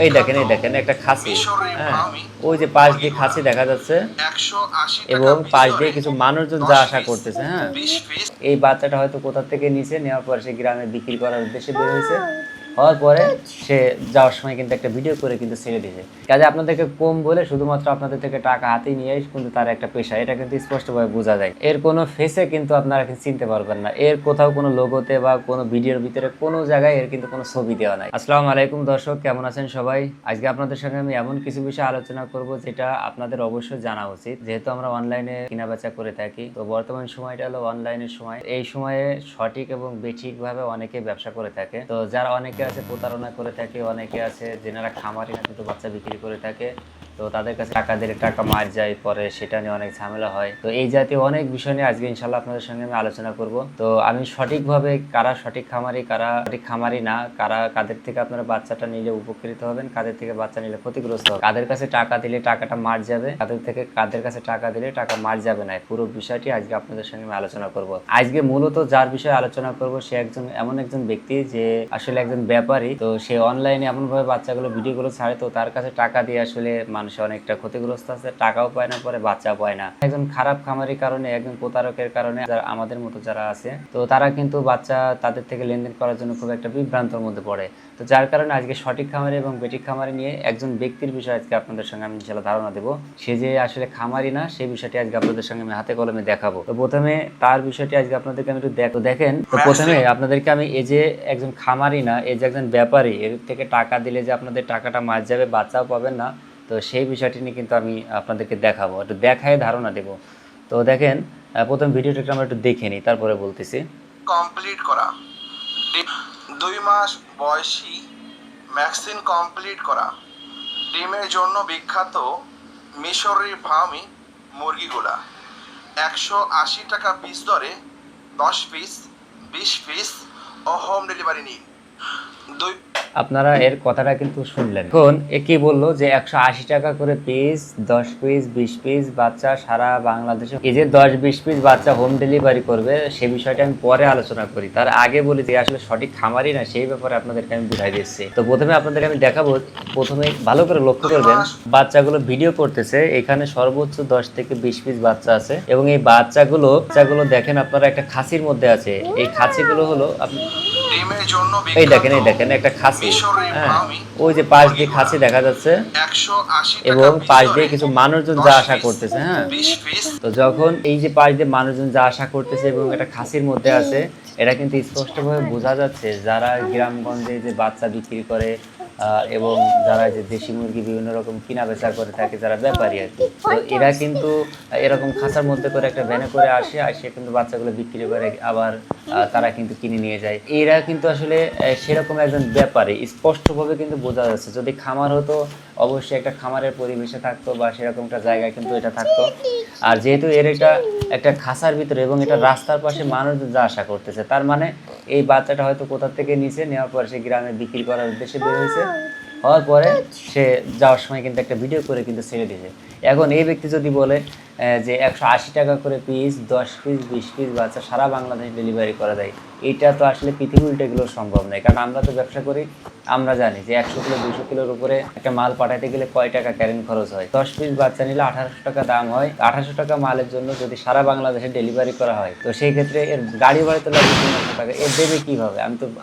এই দেখেন একটা খাসি, হ্যাঁ, ওই যে পাশ দিয়ে খাসি দেখা যাচ্ছে এবং পাশ দিয়ে কিছু মানুষজন যা আশা করতেছে। হ্যাঁ, এই বাচ্চাটা হয়তো কোথা থেকে নিচে নেওয়ার পরে সে গ্রামে বিক্রি করার উদ্দেশ্যে বের হয়েছে, হওয়ার পরে সে যাওয়ার সময় কিন্তু একটা ভিডিও করে কিন্তু ছেড়ে দিয়েছে। কাজে আপনাদেরকে কম বলে শুধুমাত্র আপনাদের থেকে টাকা হাতে নিয়ে কিন্তু তার একটা পেশা, এটা কিন্তু স্পষ্টভাবে বোঝা যায়। এর কোনো ফেসে কিন্তু আপনারা চিনতে পারবেন না, এর কোথাও কোনো লোগোতে বা কোনো ভিডিওর ভিতরে কোনো জায়গায় এর কিন্তু কোনো ছবি দেওয়া নাই। আসসালামু আলাইকুম দর্শক, কেমন আছেন সবাই? আজকে আপনাদের সঙ্গে আমি এমন কিছু বিষয়ে আলোচনা করব যেটা আপনাদের অবশ্যই জানা উচিত, যেহেতু আমরা অনলাইনে কেনা বেচা করে থাকি। তো বর্তমান সময়টা হলো অনলাইনের সময়, এই সময়ে সঠিক এবং বেঠিকভাবে অনেকে ব্যবসা করে থাকে। তো যারা অনেকে আছে প্রতারণা করে থাকে, অনেকে আছে যেনারা খামারি না কিন্তু বাচ্চা বিক্রি করে থাকে। তো তাদের কাছে টাকা দিলে টাকা মার যায়, পরে সেটা নিয়ে অনেক ঝামেলা হয়। তো এই জাতীয় অনেক বিষয় নিয়ে আজকে ইনশাল্লাহ আপনাদের সঙ্গে আমি আলোচনা করব। তো আমি সঠিকভাবে কারা সঠিক খামারি, কারা সঠিক খামারি না, কাদের থেকে আপনারা বাচ্চাটা নিলে উপকৃত হবেন, কাদের থেকে বাচ্চা নিলে ক্ষতিগ্রস্ত হবে, কাদের কাছে টাকা দিলে টাকাটা মার যাবে, কাদের কাছে টাকা দিলে টাকা মার যাবে না, পুরো বিষয়টি আজকে আপনাদের সঙ্গে আমি আলোচনা করব। আজকে মূলত যার বিষয়ে আলোচনা করব সে এমন একজন ব্যক্তি যে আসলে একজন ব্যাপারী। তো সে অনলাইনে এমন ভাবে বাচ্চাগুলো ভিডিওগুলো ছাড়ে, তো তার কাছে টাকা দিয়ে আসলে মানুষ অনেকটা ক্ষতিগ্রস্ত আছে, টাকাও পায় না, পরে বাচ্চা পায় না। একজন খারাপ খামারির কারণে, একজন প্রতারকের কারণে আমাদের মতো যারা আছে, তো তারা কিন্তু বাচ্চা তাদের থেকে লেনদেন করার জন্য খুব একটা বিভ্রান্তর মধ্যে পড়ে। তো যার কারণে আজকে সঠিক খামারি এবং বেঠিক খামারি নিয়ে একজন ব্যক্তির বিষয়ে আজকে আপনাদের সঙ্গে আমি ইনশাআল্লাহ ধারণা দেবো। সে যে আসলে খামারি না সেই বিষয়টি আজকে আপনাদের সঙ্গে আমি হাতে কলমে দেখাবো। তো প্রথমে তার বিষয়টি আজকে আপনাদেরকে আমি একটু দেখেন। তো প্রথমে আপনাদেরকে আমি এই যে একজন খামারি না, এই যে একজন ব্যাপারী, এর থেকে টাকা দিলে যে আপনাদের টাকাটা মার যাবে, বাচ্চাও পাবেন না, তো সেই বিষয়টি নিয়ে কিন্তু আমি আপনাদেরকে দেখাবো, একটু দেখায় ধারণা দেব। তো দেখেন, প্রথম ভিডিওটাকে আমরা একটু দেখে নিই, তারপরে বলতেছি। কমপ্লিট করা 2 মাস বয়সী ভ্যাকসিন কমপ্লিট করা ডিমের জন্য বিখ্যাত মিশরি ফার্মি মুরগিগুলা 180 টাকা পিস দরে 10 পিস 20 পিস ও হোম ডেলিভারি নিন। আপনারা এর কথাটা কিন্তু শুনলেন। এখন এ কি বললো যে 180 টাকা করে পিস, 10 পিস 20 পিস বাচ্চা সারা বাংলাদেশে, এই যে 10-20 পিস বাচ্চা হোম ডেলিভারি করবে, সে বিষয়টা আমি পরে আলোচনা করি। তার আগে বলি যে আসলে সঠিক খামারি না সেই ব্যাপারে আপনাদেরকে আমি বুঝাই দিচ্ছি। তো প্রথমে আপনাদেরকে আমি দেখাবো, প্রথমে ভালো করে লক্ষ্য করবেন, বাচ্চাগুলো ভিডিও করতেছে, এখানে সর্বোচ্চ 10 থেকে 20 পিস বাচ্চা আছে এবং এই বাচ্চাগুলো দেখেন আপনারা একটা খাসির মধ্যে আছে। এই খাসিগুলো হলো এই দেখেন একটা খাসি, হ্যাঁ, ওই যে পাশ দিয়ে খাসি দেখা যাচ্ছে এবং পাশ দিয়ে কিছু মানুষজন যা আশা করতেছে। হ্যাঁ, তো যখন এই যে পাশ দিয়ে মানুষজন যা আশা করতেছে এবং একটা খাসির মধ্যে আছে, এটা কিন্তু স্পষ্টভাবে বোঝা যাচ্ছে যারা গ্রামগঞ্জে যে বাচ্চা বিক্রি করে এবং যারা যে দেশি মুরগি বিভিন্ন রকম কিনা বেচা করে থাকে, যারা ব্যাপারী আর কি, তো এরা কিন্তু এরকম খাঁচার মধ্যে করে একটা ভ্যানে করে আসে কিন্তু বাচ্চাগুলো বিক্রি করে, আবার তারা কিন্তু কিনে নিয়ে যায়। এরা কিন্তু আসলে সেরকম একজন ব্যাপারী, স্পষ্টভাবে কিন্তু বোঝা যাচ্ছে। যদি খামার হতো অবশ্যই একটা খামারের পরিবেশে থাকতো বা সেরকম একটা জায়গায় কিন্তু এটা থাকতো। আর যেহেতু এর একটা খাঁচার ভিতরে এবং এটা রাস্তার পাশে মানুষ যা আশা করতেছে, তার মানে এই বাচ্চাটা হয়তো কোথা থেকে নিচে নেওয়ার পরে সে গ্রামে বিক্রি করার উদ্দেশ্যে বের হয়েছে, হওয়ার পরে সে যাওয়ার সময় কিন্তু একটা ভিডিও করে কিন্তু ছেড়ে দিয়েছে। এখন এই ব্যক্তি যদি বলে যে 180 টাকা করে পিস, 10 পিস 20 পিস বাচ্চা সারা বাংলাদেশ ডেলিভারি করা যায়, এটা তো আসলে পৃথিবী উল্টে গেলেও সম্ভব নয়। কারণ আমরা তো ব্যবসা করি, আমরা জানি যে 100 কিলো 200 কিলোর উপরে একটা মাল পাঠাতে গেলে কয় টাকা ক্যারিং খরচ হয়। 10 পিস বাচ্চা নিলে 1800 টাকা দাম হয়। 1800 টাকা মালের জন্য যদি সারা বাংলাদেশে ডেলিভারি করা হয়, তো সেই ক্ষেত্রে এর গাড়ি ভাড়া তো লাগবে 300 টাকা, এর দেবে কিভাবে?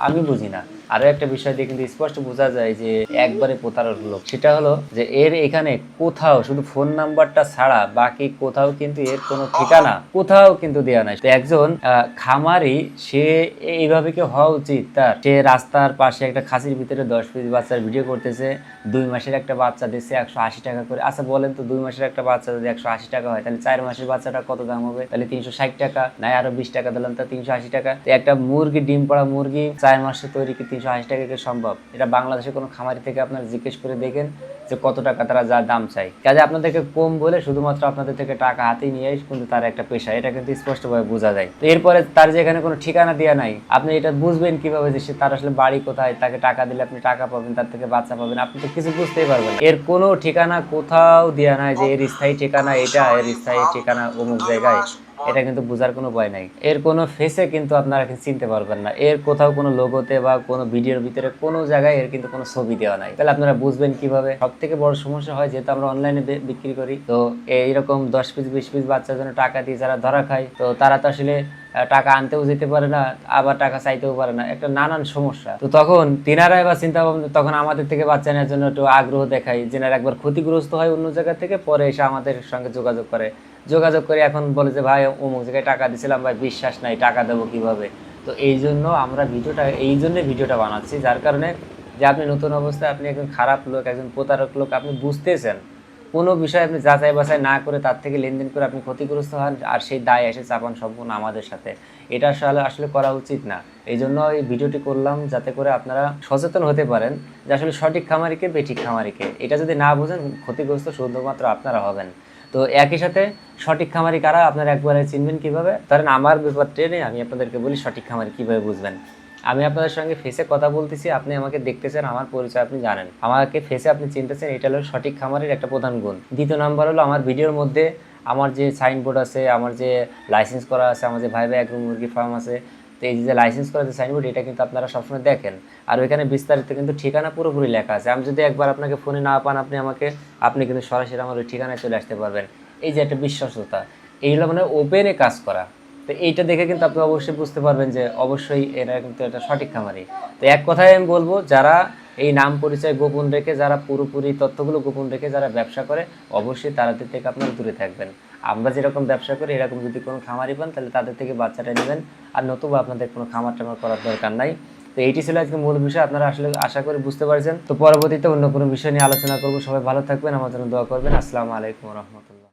আমি বুঝি না। আরো একটা বিষয় দিয়ে কিন্তু স্পষ্ট বোঝা যায় যে একবারে প্রতারক লোক। সেটা হলো যে এর এখানে কোথাও শুধু ফোন নাম্বারটা ছাড়া বাকি কোথাও কিন্তু এর কোনো ঠিকানা কোথাও কিন্তু দেওয়া নাই। তো একজন খামারি সে এইভাবে কি হওয়া উচিত তার? সে রাস্তার পাশে একটা খাসির ভিতরে 10 পিস বাচ্চার ভিডিও করতেছে, 2 মাসের একটা বাচ্চা দিচ্ছে 180 টাকা করে। আচ্ছা বলেন তো, 2 মাসের একটা বাচ্চা যদি 180 টাকা হয়, তাহলে 4 মাসের বাচ্চাটা কত দাম হবে? তাহলে 360 টাকা, নাই আরো 20 টাকা দিলাম, তা 380 টাকা। একটা মুরগি, ডিম পাড়া মুরগি 4 মাসে তৈরি কি 380 টাকা কি সম্ভব? এটা বাংলাদেশে কোনো খামারি থেকে আপনারা জিজ্ঞেস করে দেখেন যে কত টাকা তারা যা দাম চাই। কাজে আপনাদেরকে কম বলে শুধুমাত্র আপনাদের থেকে টাকা হাতে নিয়ে কিন্তু তার একটা পেশা, এটা কিন্তু স্পষ্টভাবে বোঝা যায়। তো এরপরে তার যে এখানে কোনো ঠিকানা দেওয়া নাই, আপনি এটা বুঝবেন কিভাবে যে সে তার আসলে বাড়ি কোথায়? তাকে টাকা দিলে আপনি টাকা পাবেন, তার থেকে বাচ্চা পাবেন, আপনি তো কিছু বুঝতেই পারবেন। এর কোনো ঠিকানা কোথাও দেওয়া নাই যে এর স্থায়ী ঠিকানা এটা, এর স্থায়ী ঠিকানা অমুক জায়গায়। এটা কিন্তু বোঝার কোনো ভয় নাই। এর কোনো ফেসে কিন্তু আপনারা চিনতে পারবেন না, এর কোথাও কোনো লোগোতে বা কোনো ভিডিওর ভিতরে কোনো জায়গায় এর কিন্তু কোনো ছবি দেওয়া নাই। তাহলে আপনারা বুঝবেন কিভাবে? সব থেকে বড় সমস্যা হয় যেহেতু আমরা অনলাইনে বিক্রি করি, তো এইরকম 10 পিস 20 পিস বাচ্চার জন্য টাকা দিয়ে যারা ধরা খায়, তো তারা তো আসলে টাকা আনতেও যেতে পারে না, আবার টাকা চাইতেও পারে না, একটা নানান সমস্যা। তো তখন তিনারা এবার চিন্তা ভাবনা, তখন আমাদের থেকে বাচ্চা নেওয়ার জন্য একটু আগ্রহ দেখায়, যেনারা একবার ক্ষতিগ্রস্ত হয় অন্য জায়গা থেকে, পরে এসে আমাদের সঙ্গে যোগাযোগ করে এখন বলে যে ভাই অমুক জায়গায় টাকা দিয়েছিলাম, ভাই বিশ্বাস নাই, টাকা দেবো কিভাবে। তো এই জন্য আমরা ভিডিওটা বানাচ্ছি, যার কারণে যে আপনি নতুন অবস্থায় আপনি একজন খারাপ লোক, একজন প্রতারক লোক, আপনি বুঝতেছেন কোনো বিষয় আপনি যাচাই বাছাই না করে তার থেকে লেনদেন করে আপনি ক্ষতিগ্রস্ত হন, আর সেই দায় এসে চাপান সম্পূর্ণ আমাদের সাথে। এটা আসলে করা উচিত না। এই জন্য এই ভিডিওটি করলাম, যাতে করে আপনারা সচেতন হতে পারেন যে আসলে সঠিক খামারিকে বেঠিক খামারিকে, এটা যদি না বোঝেন ক্ষতিগ্রস্ত শুধুমাত্র আপনারা হবেন। তো একই সাথে সঠিক খামারি কারা আপনারা একবারে চিনবেন কিভাবে? ধরেন আমার ব্যাপারটা নিয়ে আমি আপনাদেরকে বলি সঠিক খামারি কিভাবে বুঝবেন। আমি আপনাদের সঙ্গে ফেসে কথা বলতেছি, আপনি আমাকে দেখতেছেন, আমার পরিচয় আপনি জানেন, আমাকে ফেসে আপনি চিনতেছেন, এটা হলো সঠিক খামারের একটা প্রধান গুণ। দ্বিতীয় নাম্বার হলো আমার ভিডিওর মধ্যে আমার যে সাইনবোর্ড আছে, আমার যে লাইসেন্স করা আছে, আমার যে ভাই এগ্রো মুরগি ফার্ম আছে, তো এই যে লাইসেন্স করা যে সাইনবোর্ড, এটা কিন্তু আপনারা সবসময় দেখেন। আর ওইখানে বিস্তারিত কিন্তু ঠিকানা পুরোপুরি লেখা আছে। আমি যদি একবার আপনাকে ফোনে না পান, আপনি কিন্তু সরাসরি আমার ওই ঠিকানায় চলে আসতে পারবেন। এই যে একটা বিশ্বস্ততা, এইগুলো মানে ওপেনে কাজ করা। তো এইটা দেখে কিন্তু আপনি অবশ্যই বুঝতে পারবেন যে অবশ্যই এরা কিন্তু একটা সঠিক খামারি। তো এক কথায় আমি বলবো, যারা এই নাম পরিচয় গোপন রেখে, যারা পুরোপুরি তথ্যগুলো গোপন রেখে যারা ব্যবসা করে, অবশ্যই তাদের থেকে আপনারা দূরে থাকবেন। আমরা যেরকম ব্যবসা করি, এরকম যদি কোনো খামারি পান, তাহলে তাদের থেকে বাচ্চাটা নেবেন, আর নতুবা আপনাদের কোনো খামার টামার করার দরকার নাই। তো এইটি ছিল আজকে মূল বিষয়, আপনারা আসলে আশা করি বুঝতে পারছেন। তো পরবর্তীতে অন্য কোনো বিষয় নিয়ে আলোচনা করবো। সবাই ভালো থাকবেন, আমার জন্য দোয়া করবেন। আসসালামু আলাইকুম রহমতুল্লাহ।